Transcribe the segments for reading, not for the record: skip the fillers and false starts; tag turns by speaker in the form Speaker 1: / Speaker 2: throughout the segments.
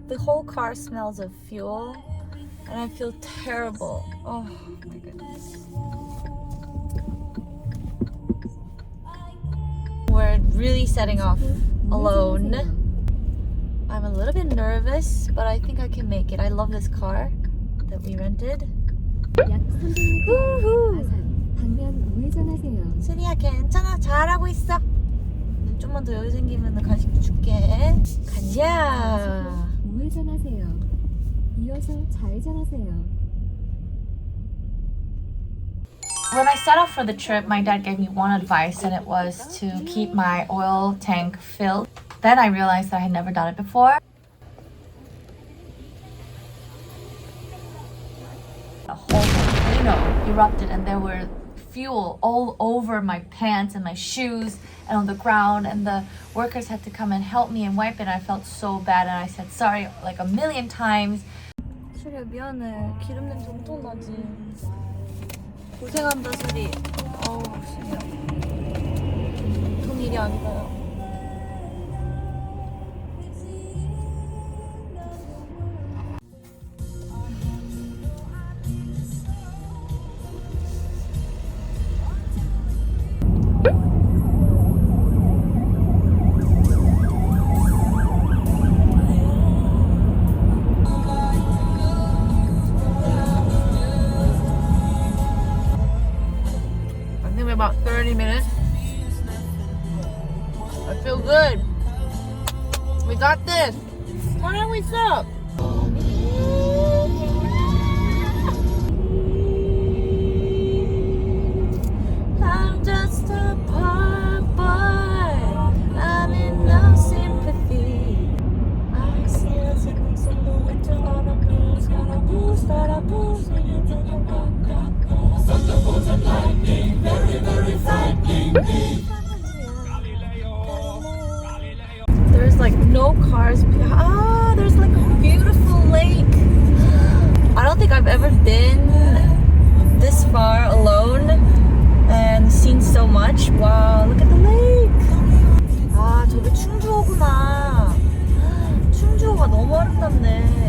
Speaker 1: The whole car smells of fuel and I feel terrible. Oh my goodness. We're really setting off alone. I'm a little bit nervous, but I think I can make it. I love this car that we rented. 순이야 괜찮아, 잘하고 있어. 좀만 더 여유 생기면 간식도 줄게. 가자.
Speaker 2: 우회전하세요. 이어서 좌회전하세요.
Speaker 3: When I set off for the trip, my dad gave me one advice, and it was to keep my oil tank filled. Then I realized that I had never done it before. A whole volcano erupted, and there were fuel all over my pants and my shoes and on the ground, and the workers had to come and help me and wipe it. And I felt so bad, and I said sorry like a million times.
Speaker 1: 수리야 미안해. 기름 냄새 엄청 나지. 고생한다 수리. 어우 수리야. 보통 일이 아니라요. About 30 minutes. I feel good. We got this. 잘하고 있어. I'm just a poor boy. I'm in no sympathy. I still take a single winter on a blues, got a blues, got a blues. Thunderbolts and lightning, very, very frightening me. There's like no cars. Ah, there's like a beautiful lake. I don't think I've ever been this far alone and seen so much. Wow, look at the lake. 아, 저게 충주호구나. 충주호가 너무 아름답네.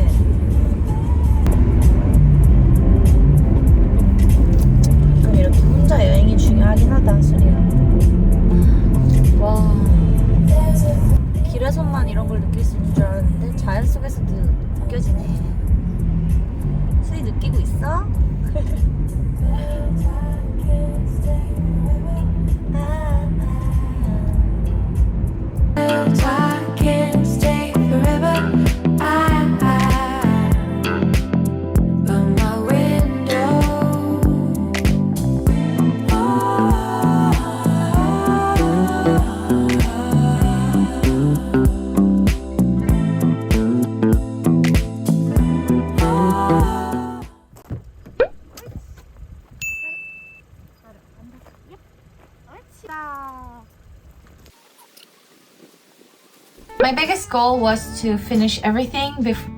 Speaker 1: 이렇게 혼자 여행이 중요하긴 하다, 수리야. 와, 길에서만 이런 걸 느낄 수 있는 줄 알았는데 자연 속에서도 느껴지네. 수리 느끼고 있어?
Speaker 3: My biggest goal was to finish everything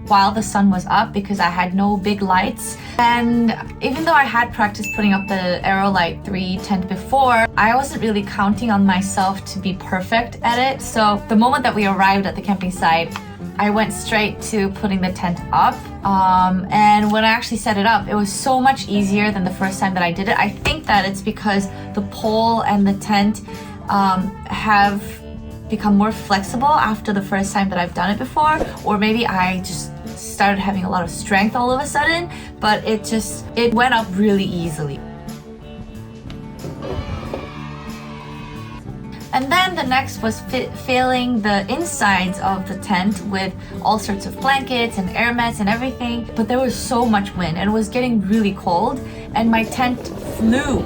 Speaker 3: while the sun was up because I had no big lights. And even though I had practiced putting up the Aerolite 3 tent before, I wasn't really counting on myself to be perfect at it. So the moment that we arrived at the camping site, I went straight to putting the tent up. And when I actually set it up, it was so much easier than the first time that I did it. I think that it's because the pole and the tent have become more flexible after the first time that I've done it before, or maybe I just started having a lot of strength all of a sudden, but it went up really easily. And then the next was filling the insides of the tent with all sorts of blankets and air mats and everything, but there was so much wind and it was getting really cold and my tent flew.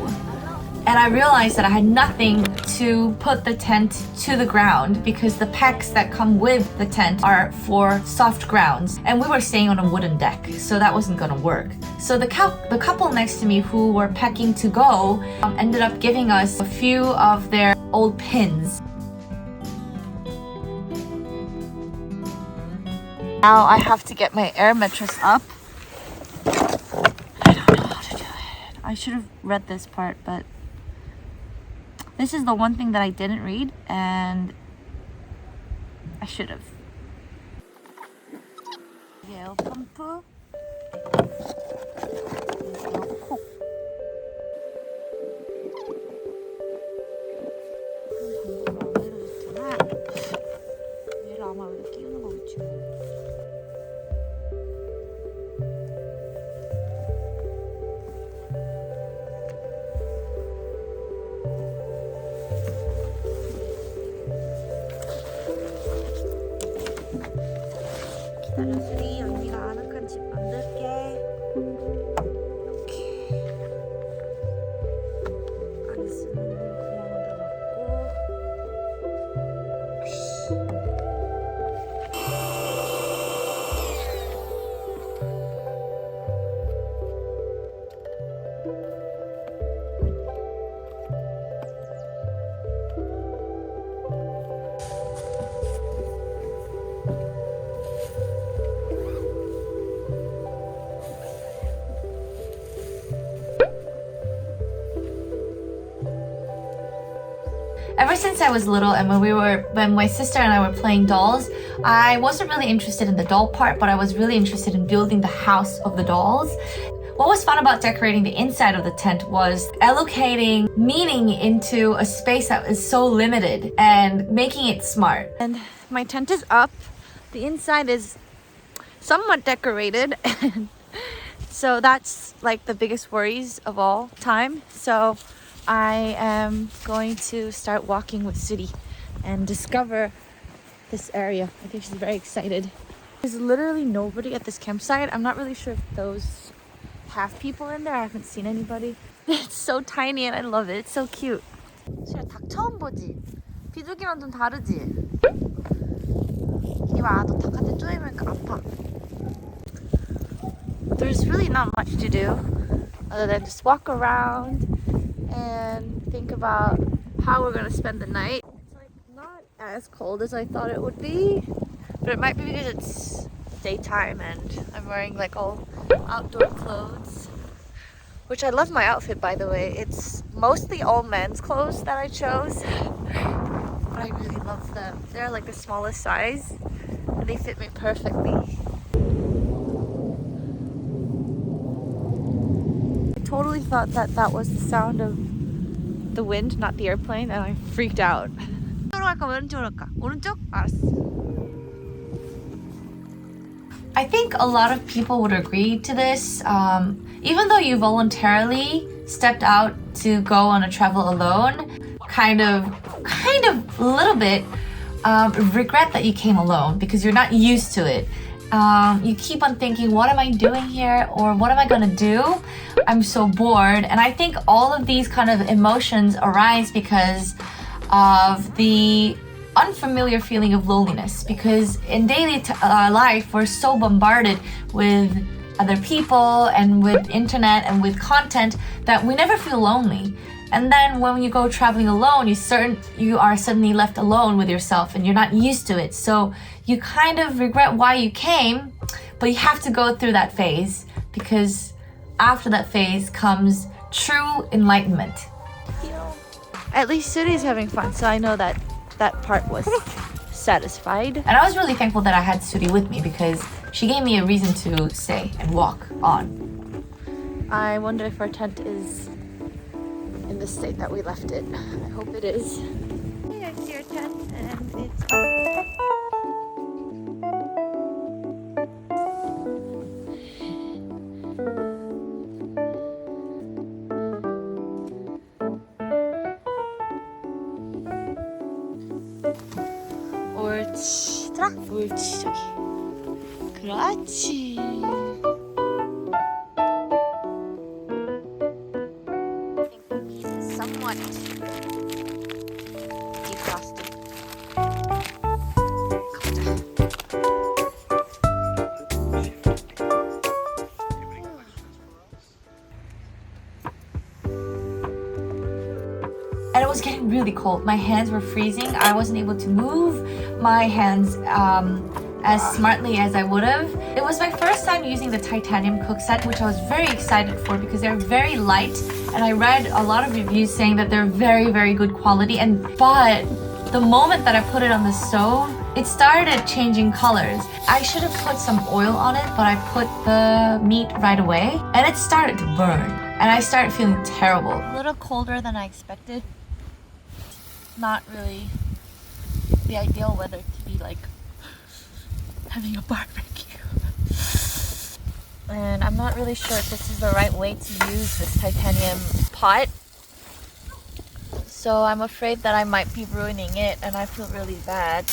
Speaker 3: And I realized that I had nothing to put the tent to the ground because the pegs that come with the tent are for soft grounds. And we were staying on a wooden deck, so that wasn't gonna work. So the couple next to me who were packing to go ended up giving us a few of their old pins. Now I have to get my air mattress up. I don't know how to do it. I should have read this part, but this is the one thing that I didn't read, and I should have.
Speaker 1: 이게 에어펌프 넣고 얘를 좋잖아. 얘를 아마 여기다 끼우는 거겠지. 기다려 수리, 언니가 아늑한 집 만들게. 이렇게 안에 쓰는 구멍을 막고.
Speaker 3: Ever since I was little and when my sister and I were playing dolls, I wasn't really interested in the doll part, but I was really interested in building the house of the dolls. What was fun about decorating the inside of the tent was allocating meaning into a space that is so limited and making it smart.
Speaker 1: And my tent is up. The inside is somewhat decorated. So that's like the biggest worries of all time. So I am going to start walking with Suri and discover this area. I think she's very excited. There's literally nobody at this campsite. I'm not really sure if those have people in there. I haven't seen anybody. It's so tiny and I love it. It's so cute. 수리야, 닭 처음 보지? 비둘기랑 좀 다르지? 이리 와, 너 닭한테 쪼이면 아파. There's really not much to do other than just walk around and think about how we're gonna spend the night. It's like not as cold as I thought it would be, but it might be because it's daytime and I'm wearing like all outdoor clothes, which I love my outfit, by the way. It's mostly all men's clothes that I chose, but I really love them. They're like the smallest size and they fit me perfectly. I totally thought that was the sound of the wind, not the airplane, and I freaked out.
Speaker 3: I think a lot of people would agree to this. Even though you voluntarily stepped out to go on a travel alone, kind of a little bit regret that you came alone because you're not used to it. You keep on thinking, what am I doing here? Or what am I gonna do? I'm so bored. And I think all of these kind of emotions arise because of the unfamiliar feeling of loneliness. Because in daily life, we're so bombarded with other people and with internet and with content that we never feel lonely. And then when you go traveling alone, you are suddenly left alone with yourself and you're not used to it. So you kind of regret why you came, but you have to go through that phase because after that phase comes true enlightenment.
Speaker 1: You know, at least Suri's having fun, so I know that that part was satisfied.
Speaker 3: And I was really thankful that I had Suri with me because she gave me a reason to stay and walk on.
Speaker 1: I wonder if our tent is in the state that we left it. I hope it is. Here's your tent and it's up. 옳지. 들어. 옳지, 저기. 그렇지. Somewhat defrosted.
Speaker 3: And it was getting really cold. My hands were freezing. I wasn't able to move my hands as smartly as I would have. It was my first time using the titanium cook set, which I was very excited for because they're very light. And I read a lot of reviews saying that they're very, very good quality. But the moment that I put it on the stove, it started changing colors. I should have put some oil on it, but I put the meat right away and it started to burn. And I started feeling terrible.
Speaker 1: A little colder than I expected. Not really the ideal weather to be like having a barbecue. And I'm not really sure if this is the right way to use this titanium pot. So I'm afraid that I might be ruining it and I feel really bad.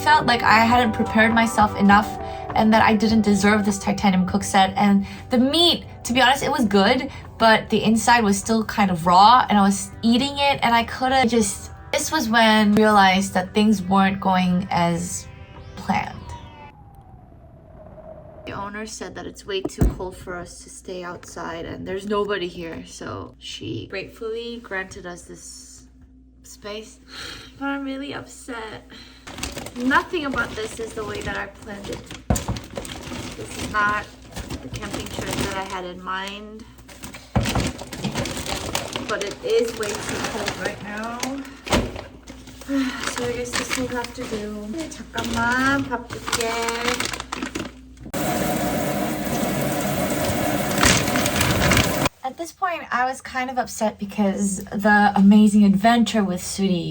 Speaker 3: Felt like I hadn't prepared myself enough and that I didn't deserve this titanium cook set. And the meat, to be honest, it was good, but the inside was still kind of raw and I was eating it and I couldn't just... This was when I realized that things weren't going as planned. The owner said that it's way too cold for us to stay outside and there's nobody here, so she gratefully granted us this space. But I'm really upset. Nothing about this is the way that I planned it. This is not the camping trip that I had in mind. But it is way too cold right now. So I guess this will have to do. 잠깐만 밥 줄게. At this point, I was kind of upset because the amazing adventure with Suri,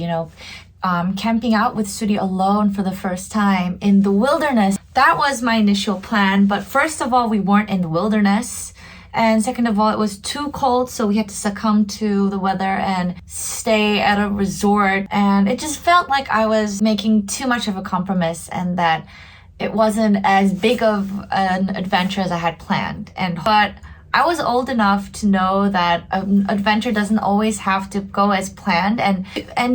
Speaker 3: camping out with Suri alone for the first time in the wilderness, that was my initial plan. But first of all, we weren't in the wilderness. And second of all, it was too cold, so we had to succumb to the weather and stay at a resort. And it just felt like I was making too much of a compromise and that it wasn't as big of an adventure as I had planned. But I was old enough to know that an adventure doesn't always have to go as planned, and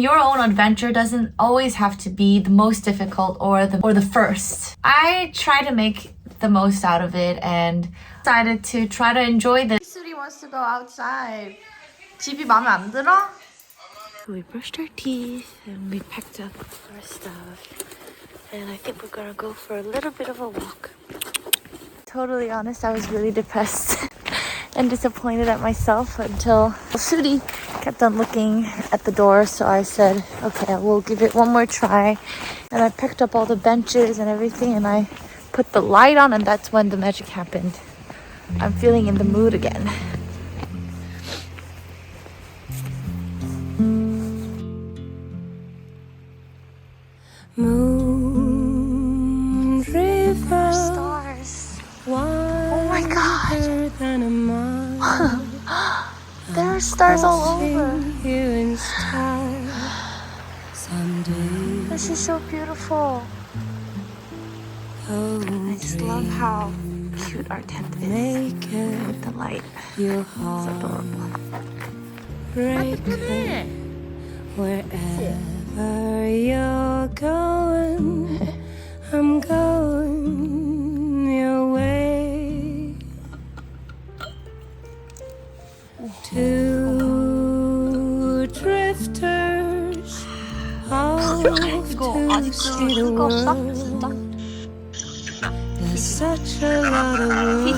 Speaker 3: your own adventure doesn't always have to be the most difficult or the first. I try to make the most out of it and decided to try to enjoy this. Suri wants to go outside. 집이 마음에 안 들어? We brushed our teeth and we packed up our stuff, and I think we're gonna go for a little bit of a walk. Totally honest, I was really depressed and disappointed at myself until Suri kept on looking at the door, so I said, okay, we'll give it one more try. And I picked up all the benches and everything and I put the light on, and that's when the magic happened. I'm feeling in the mood again.
Speaker 4: Moon River,
Speaker 3: Stars.
Speaker 4: oh
Speaker 3: my God.
Speaker 4: Than a mile,
Speaker 3: There are stars all over.
Speaker 4: here in style. Someday,
Speaker 3: This is so beautiful.
Speaker 4: oh,
Speaker 3: I just love how cute our tent is
Speaker 4: make it
Speaker 3: with the light.
Speaker 4: your
Speaker 3: It's
Speaker 4: heart
Speaker 3: adorable.
Speaker 4: break it. Wherever you're going, I'm going your way. Two drifters off
Speaker 3: 이거
Speaker 4: to
Speaker 3: 아직도
Speaker 4: see the
Speaker 3: 뜨겁다?
Speaker 4: world.
Speaker 3: 진짜?
Speaker 4: There's such a lot of room.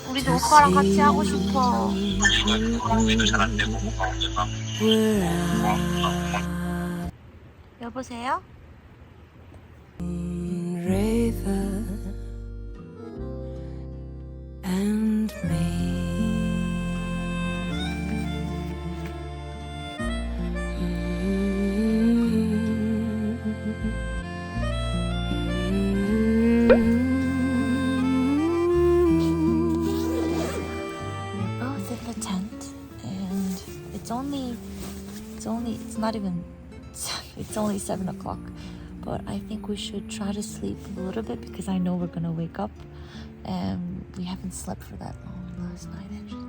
Speaker 3: 우리도 오빠랑 같이 하고 싶어.
Speaker 4: We're out.
Speaker 3: 여보세요?
Speaker 4: River and me.
Speaker 3: We're both in the tent, and it's only 7 o'clock. But I think we should try to sleep a little bit because I know we're gonna wake up, and we haven't slept for that long last night actually.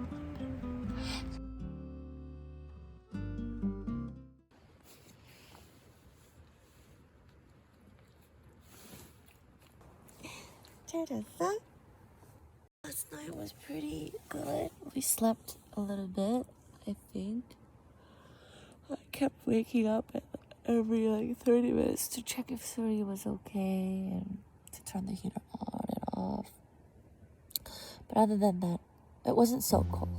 Speaker 3: Last night was pretty good. We slept a little bit, I think. I kept waking up every 30 minutes to check if Suri was okay and to turn the heater on and off. But other than that, it wasn't so cold.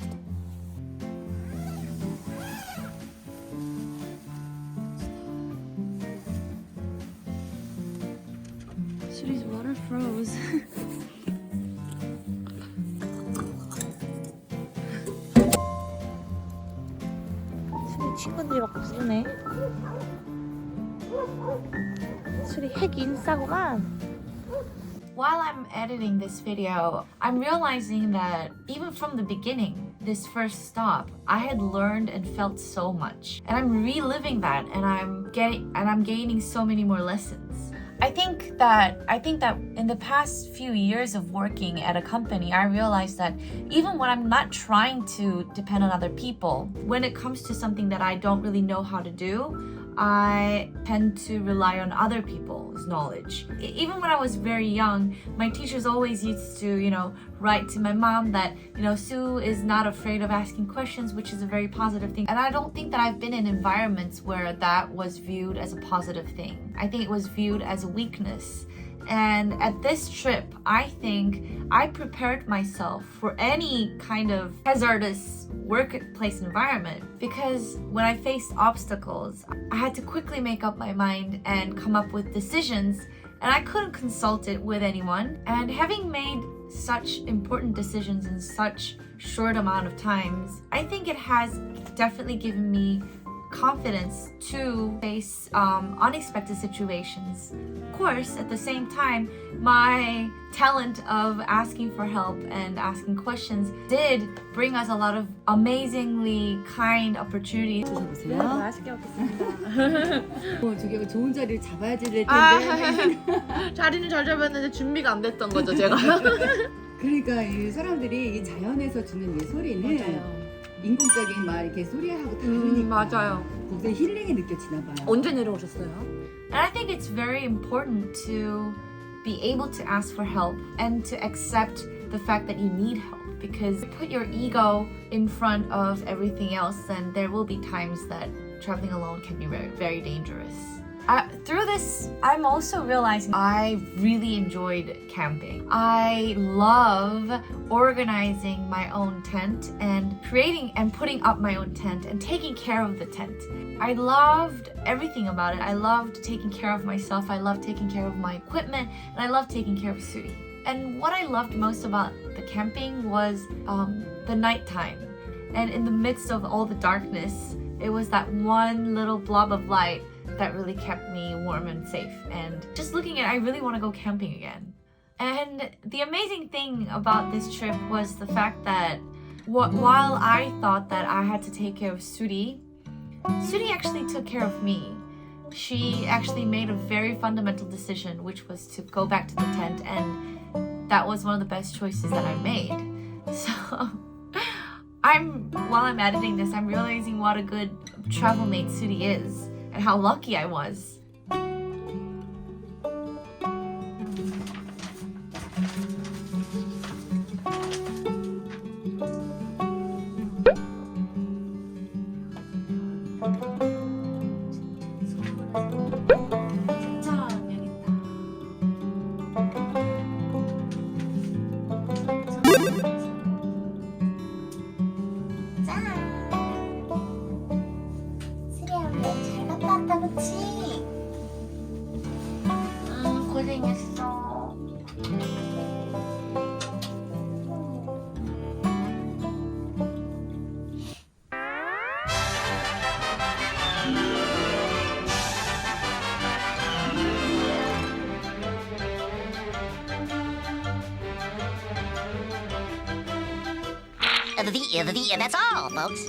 Speaker 1: 친구들이 막 부르네. 술이 핵 인싸구만.
Speaker 3: While I'm editing this video, I'm realizing that even from the beginning, this first stop, I had learned and felt so much. And I'm reliving that and I'm gaining so many more lessons. I think that in the past few years of working at a company, I realized that even when I'm not trying to depend on other people, when it comes to something that I don't really know how to do, I tend to rely on other people's knowledge. Even when I was very young, my teachers always used to, write to my mom that, Sue is not afraid of asking questions, which is a very positive thing. And I don't think that I've been in environments where that was viewed as a positive thing. I think it was viewed as a weakness. And at this trip, I think I prepared myself for any kind of hazardous workplace environment because when I faced obstacles, I had to quickly make up my mind and come up with decisions, and I couldn't consult it with anyone. And having made such important decisions in such short amount of times, I think it has definitely given me confidence to face unexpected situations. Of course, at the same time, my talent of asking for help and asking questions did bring us a lot of amazingly kind opportunities.
Speaker 1: 네,
Speaker 2: 드셔보세요.
Speaker 1: 맛있게 먹겠습니다.
Speaker 2: 저기 좋은 자리를 잡아야 될 텐데.
Speaker 1: 자리는 잘 잡았는데 준비가 안 됐던 거죠, 제가.
Speaker 2: 그러니까 이 사람들이 이 자연에서 주는 이 소리는 인공적인 막 이렇게 소리하고 다르니까
Speaker 1: 맞아요.
Speaker 2: 굉장히 힐링이 느껴지나 봐요.
Speaker 1: 언제 내려오셨어요?
Speaker 3: And I think it's very important to be able to ask for help and to accept the fact that you need help, because put your ego in front of everything else, then there will be times that traveling alone can be very, very dangerous. Through this, I'm also realizing I really enjoyed camping. I love organizing my own tent and creating and putting up my own tent and taking care of the tent. I loved everything about it. I loved taking care of myself. I loved taking care of my equipment, and I loved taking care of Suri. And what I loved most about the camping was the nighttime. And in the midst of all the darkness, it was that one little blob of light that really kept me warm and safe. And just looking at it, I really want to go camping again. And the amazing thing about this trip was the fact that while I thought that I had to take care of Suri actually took care of me. She actually made a very fundamental decision, which was to go back to the tent, and that was one of the best choices that I made. So while I'm editing this, I'm realizing what a good travel mate Suri is and how lucky I was. 고생했어.
Speaker 5: That's all, folks.